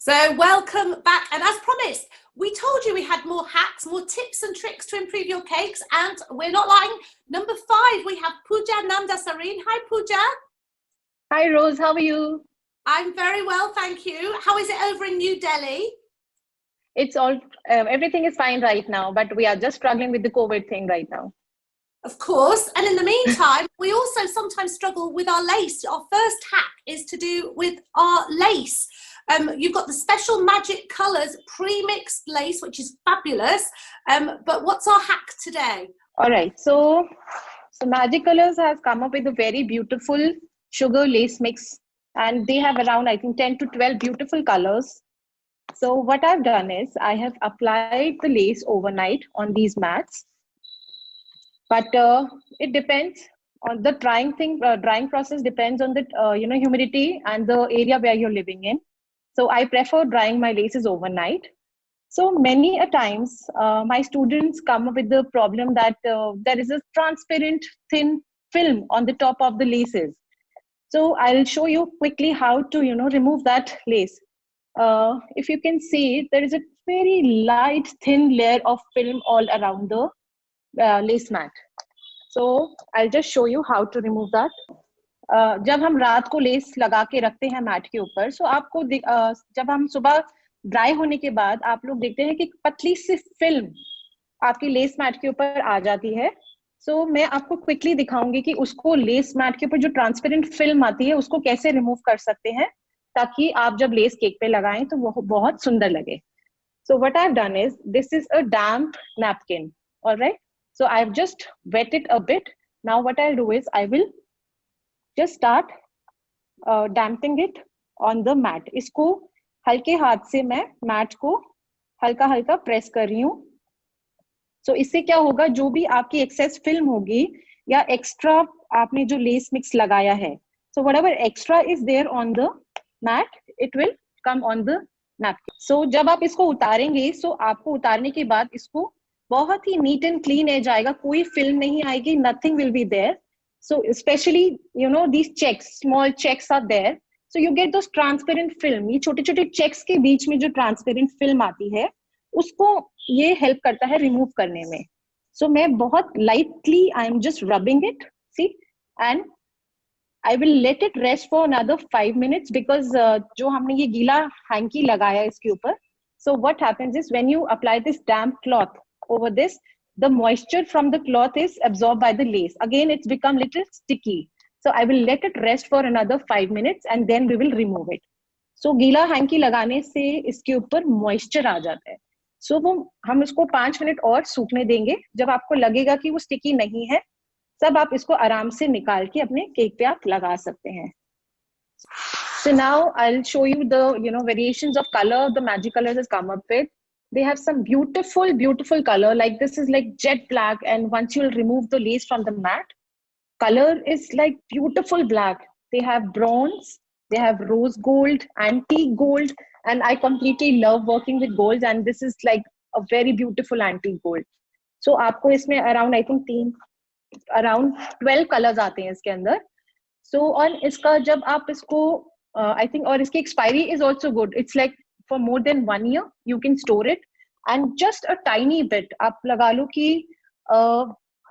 So welcome back, and as promised, we told you we had more hacks, more tips and tricks to improve your cakes, and we're not lying. Number 5, we have Pooja, Nanda, Sareen. Hi Pooja. Hi Rose, how are you? I'm very well, thank you. How is it over in New Delhi? It's all, everything is fine right now, but we are just struggling with the COVID thing right now. Of course, and in the meantime, we also sometimes struggle with our lace. Our first hack is to do with our lace. You've got the special magic colours pre-mixed lace, which is fabulous. But what's our hack today? All right, so Magic Colors has come up with a very beautiful sugar lace mix, and they have around, I think, 10 to 12 beautiful colors. So what I've done is I have applied the lace overnight on these mats, but it depends on the drying thing. Drying process depends on the humidity and the area where you're living in. So I prefer drying my laces overnight. So many a times my students come up with the problem that there is a transparent thin film on the top of the laces. So I'll show you quickly how to remove that lace. If you can see, there is a very light thin layer of film all around the lace mat. So I'll just show you how to remove that. जब हम रात को less लगा के रखते हैं mat के ऊपर, सो आपको जब हम सुबह ड्राई होने के बाद आप लोग देखते हैं कि पतली सी फिल्म आपकी लेस मैट के ऊपर आ जाती है. सो मैं आपको क्विकली दिखाऊंगी कि उसको लेस मैट के ऊपर जो ट्रांसपेरेंट फिल्म आती है उसको कैसे रिमूव कर सकते हैं ताकि आप जब लेस केक पे लगाएं तो वो बहुत सुंदर लगे. So what I've done is, this is a damp napkin, all right? So I've just wet it a bit. Now what I'll do is I will just start damping it on the mat. इसको हल्के हाथ से मैं mat को हल्का हल्का press कर रही हूँ. So इससे क्या होगा, जो भी आपकी एक्सेस फिल्म होगी या एक्स्ट्रा आपने जो लेस मिक्स लगाया है, so whatever extra is there on the mat, it will come on the napkin. So जब आप इसको उतारेंगे, so आपको उतारने के बाद इसको बहुत ही नीट एंड क्लीन एज आएगा, कोई फिल्म नहीं आएगी, nothing will be there. So especially, these checks, small checks are there. So you get those transparent film. ये छोटे छोटे checks के बीच में जो transparent film आती है, उसको ये help करता है remove करने में. So मैं बहुत lightly, I am just rubbing it, see, and I will let it rest for another 5 minutes because जो हमने ये गीला hanky लगाया इसके ऊपर. So what happens is, when you apply this damp cloth over this, the moisture from the cloth is absorbed by the lace. Again, it's become little sticky. So I will let it rest for another 5 minutes and then we will remove it. So गीला hanky लगाने से इसके ऊपर moisture आ जाता है. So वो हम इसको 5 मिनट और सूखने देंगे. जब आपको लगेगा कि वो sticky नहीं है, तब आप इसको आराम से निकाल के अपने केक पे आप लगा सकते हैं. So now I'll show you the variations of color the Magic Colors has come up with. They have some beautiful color, like this is like jet black, and once you'll remove the lace from the mat, color is like beautiful black. They have bronze, they have rose gold, antique gold, and I completely love working with gold, and this is like a very beautiful antique gold. So आपको इसमें around I think around 12 colors आते हैं इसके अंदर. So और इसका जब आप इसको I think, और इसकी expiry is also good. It's like for more than 1 year you can store it, and just a tiny bit आप लगा लो कि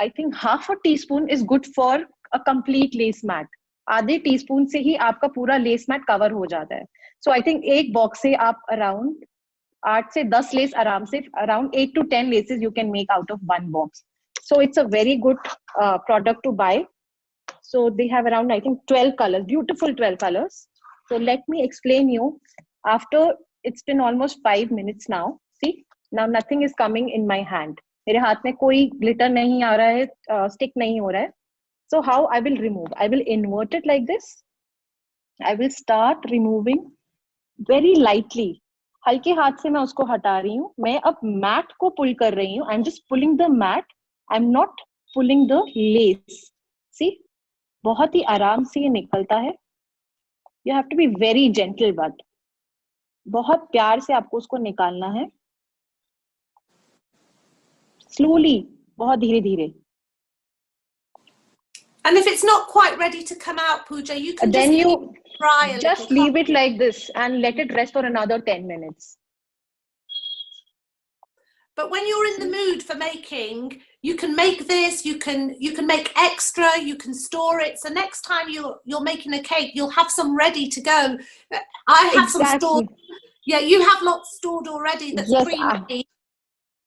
I think half a teaspoon is good for a complete lace mat. आधे teaspoon से ही आपका पूरा less mat cover हो जाता है. So I think एक बॉक्स से आप around 8 से 10 लेस आराम से, around 8 to 10 laces you can make out of one box. So it's a very good product to buy. So they have around I think 12 colors, beautiful 12 colors. So let me explain you. After it's been almost 5 minutes now. See, now nothing is coming in my hand. मेरे हाथ में कोई glitter नहीं आ रहा है, stick नहीं हो रहा है. So how I will remove? I will invert it like this. I will start removing very lightly. हल्के हाथ से मैं उसको हटा रही हूँ. मैं अब मैट को pull कर रही हूँ. I'm just pulling the mat. I'm not pulling the lace. See, बहुत ही आराम से ये निकलता है. You have to be very gentle, but बहुत प्यार से आपको उसको निकालना है. Slowly, बहुत धीरे धीरे. And if it's not quite ready to come out, Pooja, you can then just you dry a little. Just leave it like this and let it rest for another 10 minutes. But when you're in the mood for making, you can make this, you can make extra, you can store it. So next time you're making a cake, you'll have some ready to go. I have some stored. Yeah, you have lots stored already that's pre-made.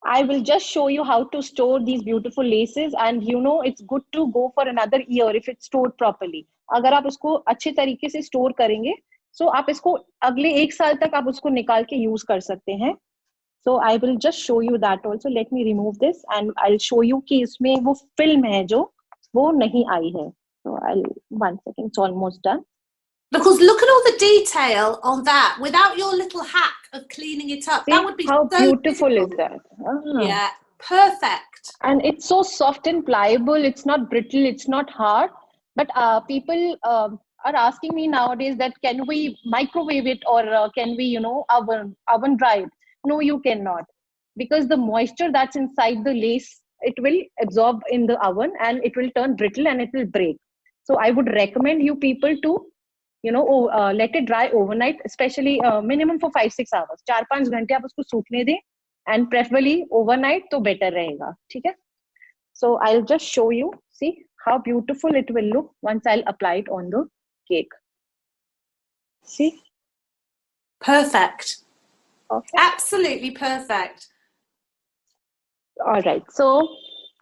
I will just show you how to store these beautiful laces, and you know it's good to go for another year if it's stored properly. अगर आप उसको अच्छे तरीके से store करेंगे, so आप इसको अगले 1 साल तक आप उसको निकाल के use कर सकते हैं. So I will just show you that also. Let me remove this and I'll show you कि इसमें वो film है जो वो नहीं आई है. So I'll 1 second. It's almost done. Because look at all the detail on that. Without your little hack of cleaning it up, that would be how so beautiful difficult. is that? Yeah, perfect. And it's so soft and pliable. It's not brittle. It's not hard. But people are asking me nowadays that can we microwave it or can we, oven dry it? No, you cannot, because the moisture that's inside the lace, it will absorb in the oven and it will turn brittle and it will break. So I would recommend you people to let it dry overnight, especially minimum for 5-6 hours. 4-5 घंटे आप उसको सूखने दें, and preferably overnight तो better रहेगा. ठीक है? So I'll just show you. See how beautiful it will look once I'll apply it on the cake. See? Perfect. Okay. Absolutely perfect. All right. So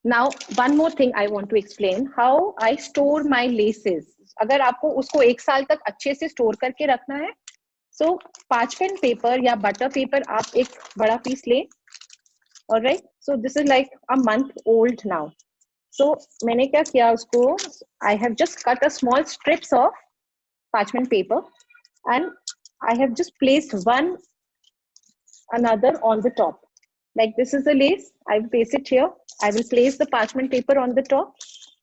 now one more thing I want to explain how I store my laces. अगर आपको उसको 1 साल तक अच्छे से store करके रखना है, so parchment paper या butter paper आप एक बड़ा पीस लें. All right. So this is like a month old now. So मैंने क्या किया उसको, I have just cut a small strips of parchment paper and I have just placed one another on the top. Like this is the lace. I will place it here. I will place the parchment paper on the top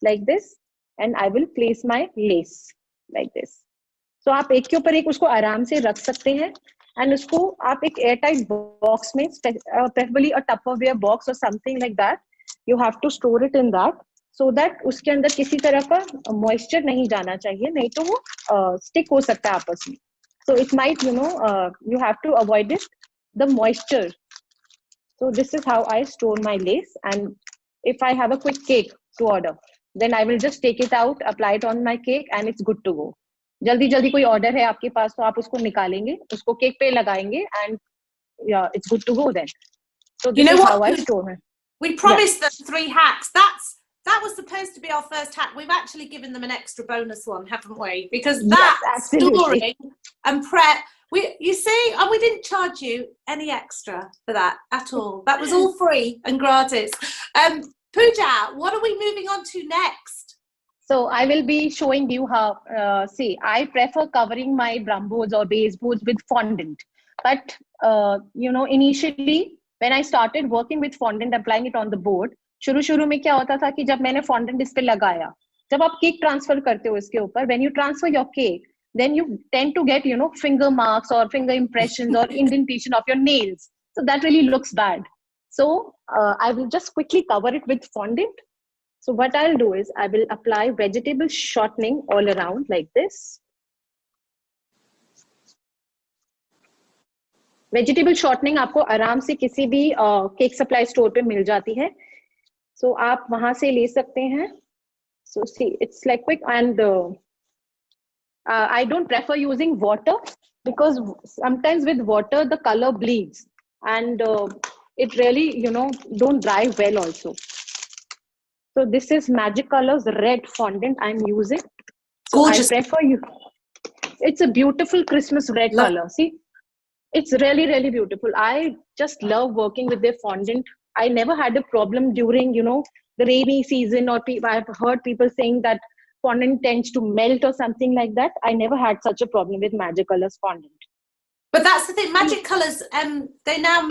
like this, and I will place my lace like this. So आप एक के ऊपर एक उसको आराम से रख सकते हैं, and उसको आप एक airtight box में, preferably a Tupperware box or something like that. You have to store it in that, so that उसके अंदर किसी तरह का moisture नहीं जाना चाहिए, नहीं तो वो stick हो सकता है आपस में. So it might, you have to avoid it, the moisture. So this is how I store my lace, and if I have a quick cake to order, then I will just take it out, apply it on my cake, and it's good to go. जल्दी जल्दी कोई order है आपके पास तो आप उसको निकालेंगे, उसको केक पे लगाएंगे, and yeah, it's good to go then. So this is how I store it. We promised them 3 hacks. That was supposed to be our first hack. We've actually given them an extra bonus one, haven't we? Because that storing and prep. You see, and we didn't charge you any extra for that at all. That was all free and gratis. Pooja, what are we moving on to next? So I will be showing you how, I prefer covering my drum boards or base boards with fondant. But, initially, when I started working with fondant, applying it on the board, शुरू में क्या होता था कि जब मैंने fondant इस पे लगाया, जब आप cake transfer करते हो इसके ऊपर, when you transfer your cake, then you tend to get, finger marks or finger impressions or indentation of your nails. So that really looks bad. So I will just quickly cover it with fondant. So what I'll do is I will apply vegetable shortening all around like this. Vegetable shortening आपको आराम से किसी भी cake supply store पे मिल जाती है. So आप वहाँ से ले सकते हैं. So see, it's like quick, and I don't prefer using water because sometimes with water the color bleeds, and it really don't dry well also. So this is Magic Colors red fondant I'm using. So gorgeous. I prefer you. It's a beautiful Christmas red color. See, it's really, really beautiful. I just love working with their fondant. I never had a problem during the rainy season, or I've heard people saying that fondant tends to melt or something like that. I never had such a problem with Magic Colors fondant. But that's the thing, Magic Colors, they now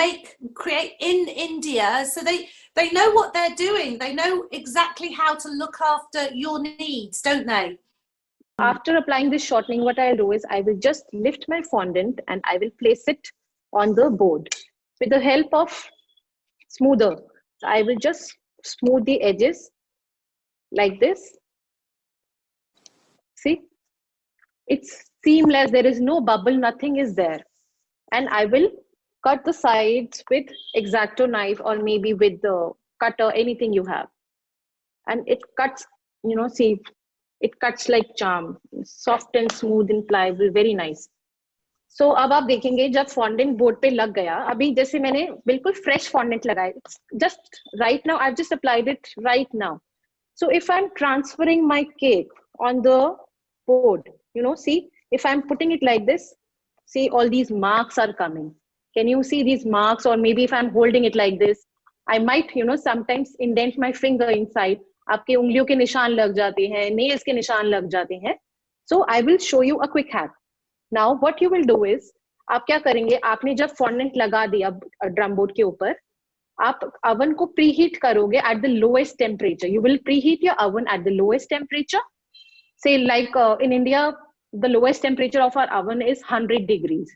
create in India, so they know what they're doing. They know exactly how to look after your needs, don't they? After applying this shortening, what I'll do is I will just lift my fondant and I will place it on the board with the help of smoother. So I will just smooth the edges like this. See, seamless, there is no bubble, nothing is there. And I will cut the sides with X-Acto knife or maybe with the cutter, anything you have. And it cuts, you know, see, it cuts like charm, soft and smooth and pliable, very nice. So अब आप देखेंगे जब fondant board पे लग गया, अभी जैसे मैंने बिल्कुल fresh fondant लगाया, just right now I've just applied it right now. So if I'm transferring my cake on the board, you know, see, if I'm putting it like this, see all these marks are coming. Can you see these marks? Or maybe if I'm holding it like this, I might, you know, sometimes indent my finger inside. आपके उंगलियों के निशान लग जाते हैं, nails के निशान लग जाते हैं. So I will show you a quick hack. Now what you will do is, आप क्या करेंगे, आपने जब fondant लगा दिया ड्रम बोर्ड के ऊपर, आप oven को preheat करोगे at the lowest temperature. You will preheat your oven at the lowest temperature. Say like in India, the lowest temperature of our oven is 100 degrees.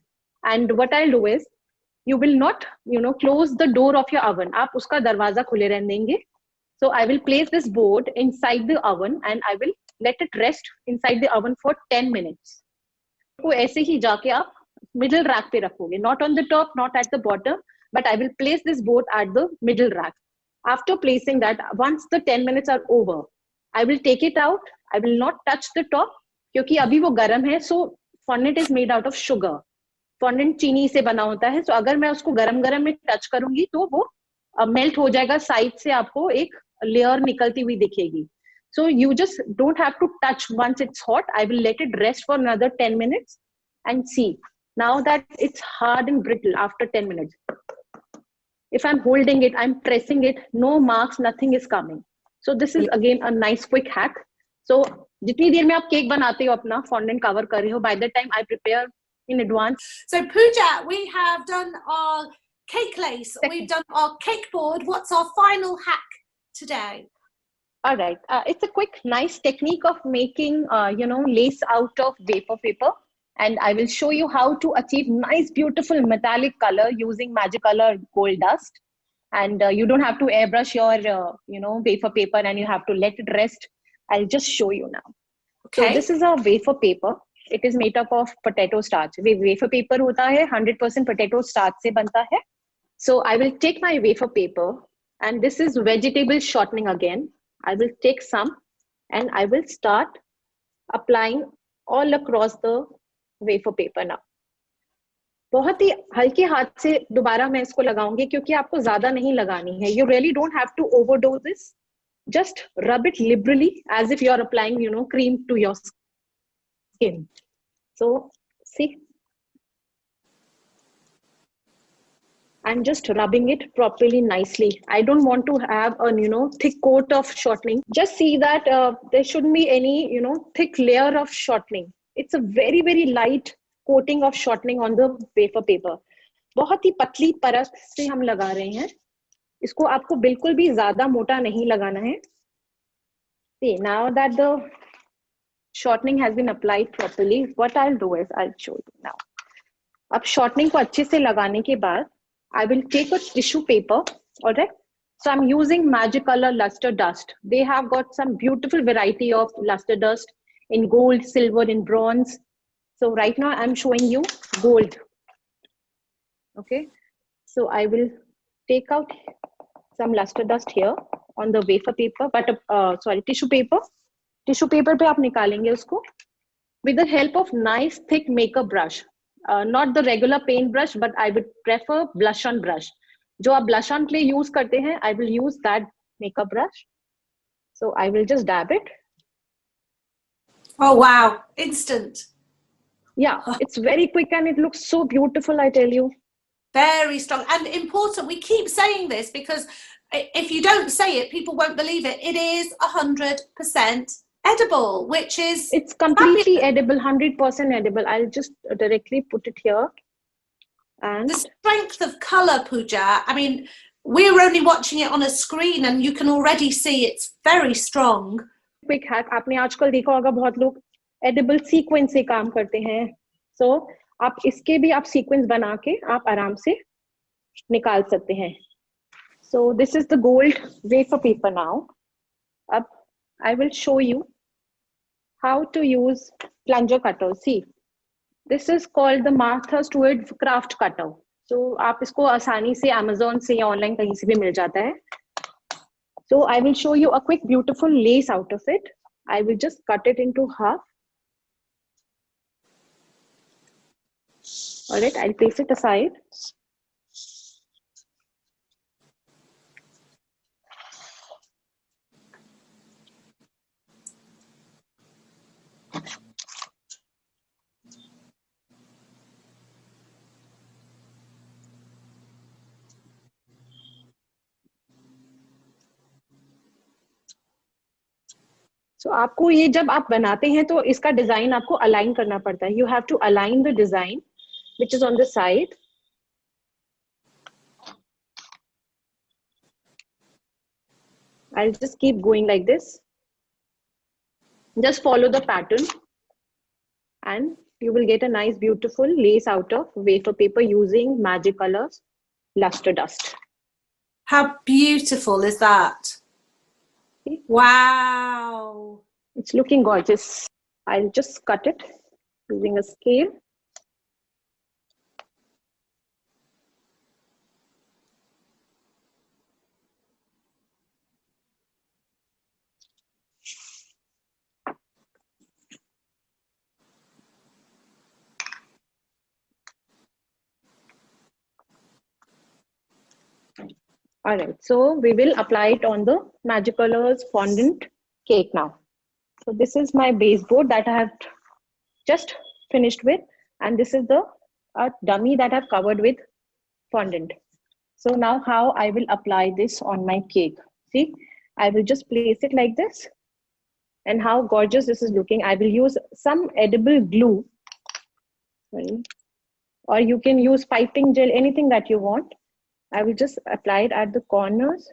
And what I'll do is, you will not, you know, close the door of your oven. आप उसका दरवाजा खुले रहने देंगे. So I will place this board inside the oven and I will let it rest inside the oven for 10 minutes. को ऐसे ही जाके आप middle rack पे रखोगे. Not on the top, not at the bottom, but I will place this board at the middle rack. After placing that, once the 10 minutes are over, I will take it out. I will not touch the top क्योंकि अभी वो गर्म है. So fondant is made out of sugar. Fondant चीनी से बना होता है. So अगर मैं उसको गरम गरम में टच करूंगी तो वो मेल्ट हो जाएगा. साइड से आपको एक लेयर निकलती हुई दिखेगी. So you just don't have to touch once it's hot. I will let it rest for another 10 minutes and see. Now that it's hard and brittle after 10 minutes. If I'm holding it, I'm pressing it, no marks, nothing is coming. So this is again a nice quick hack. So जितनी देर में आप cake बनाते हो अपना fondant cover कर रहे हो, by the time I prepare in advance. So Pooja, we have done our cake lace, we've done our cake board. What's our final hack today? All right, it's a quick, nice technique of making, you know, lace out of wafer paper. And I will show you how to achieve nice, beautiful metallic color using Magicolor gold dust. And you don't have to airbrush your, you know, wafer paper and you have to let it rest. I'll just show you now. Okay. So this is a wafer paper. It is made up of potato starch. Wafer paper होता है 100% potato starch से बनता है. So I will take my wafer paper and this is vegetable shortening again. I will take some and I will start applying all across the wafer paper now. बहुत ही हल्के हाथ से दोबारा मैं इसको लगाऊंगी क्योंकि आपको ज्यादा नहीं लगानी है. You really don't have to overdo this. Just rub it liberally as if you are applying, you know, cream to your skin. So see, I'm just rubbing it properly, nicely. I don't want to have a, you know, thick coat of shortening. Just see that there shouldn't be any, you know, thick layer of shortening. It's a very, very light coating of shortening on the wafer paper. बहुत ही पतली परत से हम लगा रहे हैं. इसको आपको बिल्कुल भी ज्यादा मोटा नहीं लगाना है. See, now that the shortening has been applied properly, what I'll do is I'll show you now. अब shortening को अच्छे से लगाने के बाद I will take a tissue paper, all right? So I'm using Magicolor luster dust. They have got some beautiful variety of luster dust in gold, silver, and bronze. So right now I'm showing you gold. Okay, so I will take out some luster dust here on the wafer paper, but sorry, tissue paper. Tissue paper पे आप निकालेंगे उसको with the help of nice thick makeup brush. Not the regular paint brush, but I would prefer blush on brush. जो आप blush on के लिए use करते हैं, I will use that makeup brush. So I will just dab it. Oh wow, instant. Yeah, it's very quick and it looks so beautiful, I tell you. Very strong and important. We keep saying this because if you don't say it, people won't believe it. It is 100% edible, which is... It's completely edible, 100% edible. I'll just directly put it here. And the strength of color, Pooja, I mean, we're only watching it on a screen and you can already see it's very strong. Quick hack, आपने आजकल देखा होगा बहुत लोग edible sequence से काम करते हैं. So आप इसके भी आप sequence बना के आप आराम से निकाल सकते हैं. So this is the gold wafer paper now. Ab I will show you how to use plunger cutter. See, This is called the Martha Stewart craft cutter. So आप इसको आसानी से Amazon से या online कहीं से भी मिल जाता है. So I will show you a quick beautiful lace out of it. I will just cut it into half. All right, I'll place it aside. So आपको ये जब आप बनाते हैं तो इसका डिजाइन आपको अलाइन करना पड़ता है. You have to align the design which is on the side. I'll just keep going like this. Just follow the pattern and you will get a nice beautiful lace out of wafer paper using magic colors luster dust. How beautiful is that? Okay. Wow. It's looking gorgeous. I'll just cut it using a scale. All right, so we will apply it on the Magic Colors fondant cake now. So this is my baseboard that I have just finished with, and this is the dummy that I've covered with fondant. So now how I will apply this on my cake. See, I will just place it like this, and how gorgeous this is looking. I will use some edible glue, or you can use piping gel, anything that you want. I will just apply it at the corners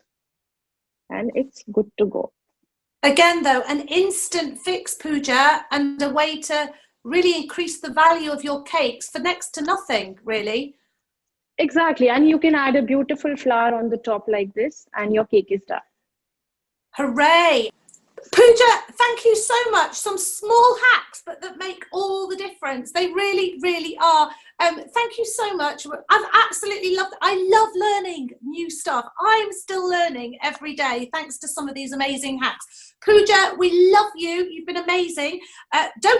and it's good to go. Again, though, an instant fix, Pooja, and a way to really increase the value of your cakes for next to nothing, really. Exactly. And you can add a beautiful flower on the top like this and your cake is done. Hooray! Pooja, thank you so much. Some small hacks, but that make all the difference. They really, really are. Thank you so much. I've absolutely loved it. I love learning new stuff. I'm still learning every day thanks to some of these amazing hacks. Pooja, we love you. You've been amazing. Don't go